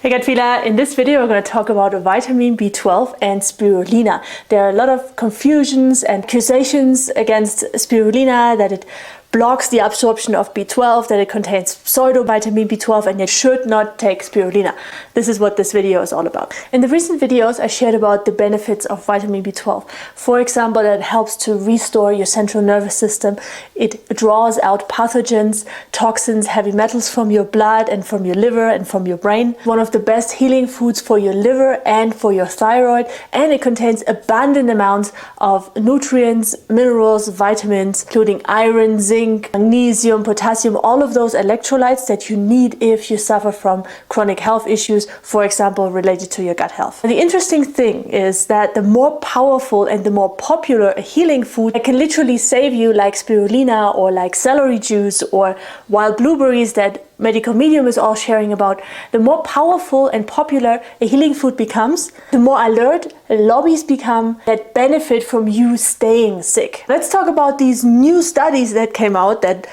Hey Gatfila, in this video we're going to talk about vitamin B12 and spirulina. There are a lot of confusions and accusations against spirulina that it blocks the absorption of B12, that it contains pseudo vitamin B12 and you should not take spirulina. This is what this video is all about. In the recent videos I shared about the benefits of vitamin B12. For example, that it helps to restore your central nervous system. It draws out pathogens, toxins, heavy metals from your blood and from your liver and from your brain. One of the best healing foods for your liver and for your thyroid, and it contains abundant amounts of nutrients, minerals, vitamins, including iron, zinc, magnesium, potassium, all of those electrolytes that you need if you suffer from chronic health issues, for example, related to your gut health. And the interesting thing is that the more powerful and the more popular a healing food that can literally save you, like spirulina or like celery juice or wild blueberries that Medical Medium is all sharing about, the more powerful and popular a healing food becomes, the more alert lobbies become that benefit from you staying sick. Let's talk about these new studies that came out that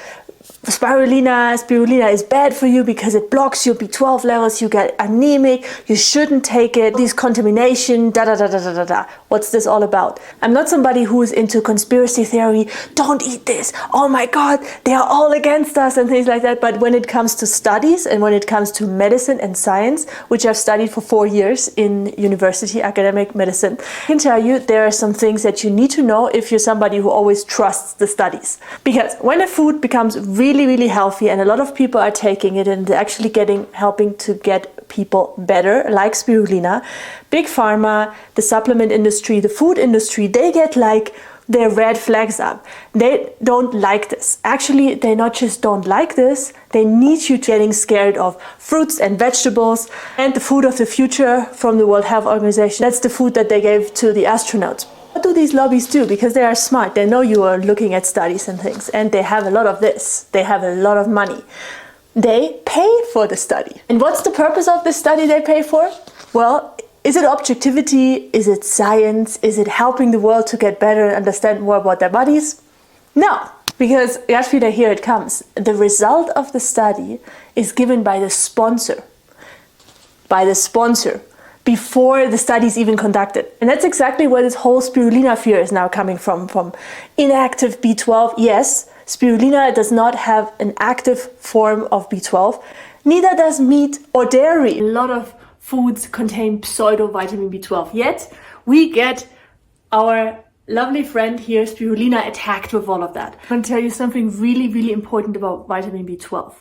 spirulina is bad for you because it blocks your B12 levels, you get anemic, you shouldn't take it, these contamination, da. What's this all about? I'm not somebody who is into conspiracy theory, don't eat this, oh my god, they are all against us and things like that, but when it comes to studies and when it comes to medicine and science, which I've studied for 4 years in university academic medicine, I can tell you there are some things that you need to know if you're somebody who always trusts the studies. Because when a food becomes really healthy and a lot of people are taking it and actually helping to get people better, like spirulina, big pharma, the supplement industry, the food industry, they get like their red flags up. They don't like this. Actually, they not just don't like this, they need you getting scared of fruits and vegetables and the food of the future from the World Health Organization. That's the food that they gave to the astronauts. What do these lobbies do? Because they are smart. They know you are looking at studies and things, and they have a lot of this. They have a lot of money. They pay for the study. And what's the purpose of this study they pay for? Well, is it objectivity? Is it science? Is it helping the world to get better and understand more about their bodies? No, because here it comes. The result of the study is given by the sponsor. Before the study is even conducted. And that's exactly where this whole spirulina fear is now coming from inactive B12. Yes, spirulina does not have an active form of B12, neither does meat or dairy. A lot of foods contain pseudo vitamin B12, yet we get our lovely friend here, spirulina, attacked with all of that. I'm going to tell you something really important about vitamin B12.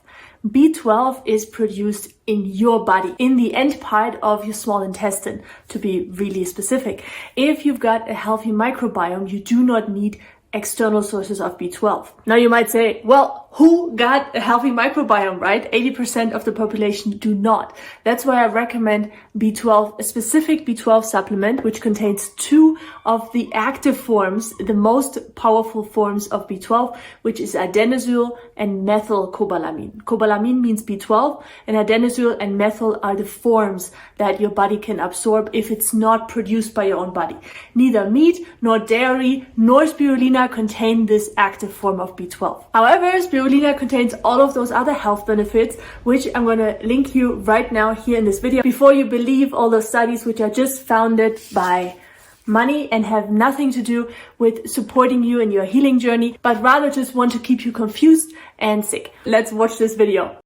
B12 is produced in your body, in the end part of your small intestine, to be really specific. If you've got a healthy microbiome, you do not need external sources of B12. Now you might say, well, who got a healthy microbiome, right? 80% of the population do not. That's why I recommend B12, a specific B12 supplement, which contains 2 of the active forms, the most powerful forms of B12, which is adenosine and methylcobalamin. Cobalamin means B12, and adenosine and methyl are the forms that your body can absorb if it's not produced by your own body. Neither meat, nor dairy, nor spirulina contain this active form of B12. However, spirulina contains all of those other health benefits, which I'm going to link you right now here in this video. Before you believe all those studies which are just founded by money and have nothing to do with supporting you in your healing journey, but rather just want to keep you confused and sick. Let's watch this video.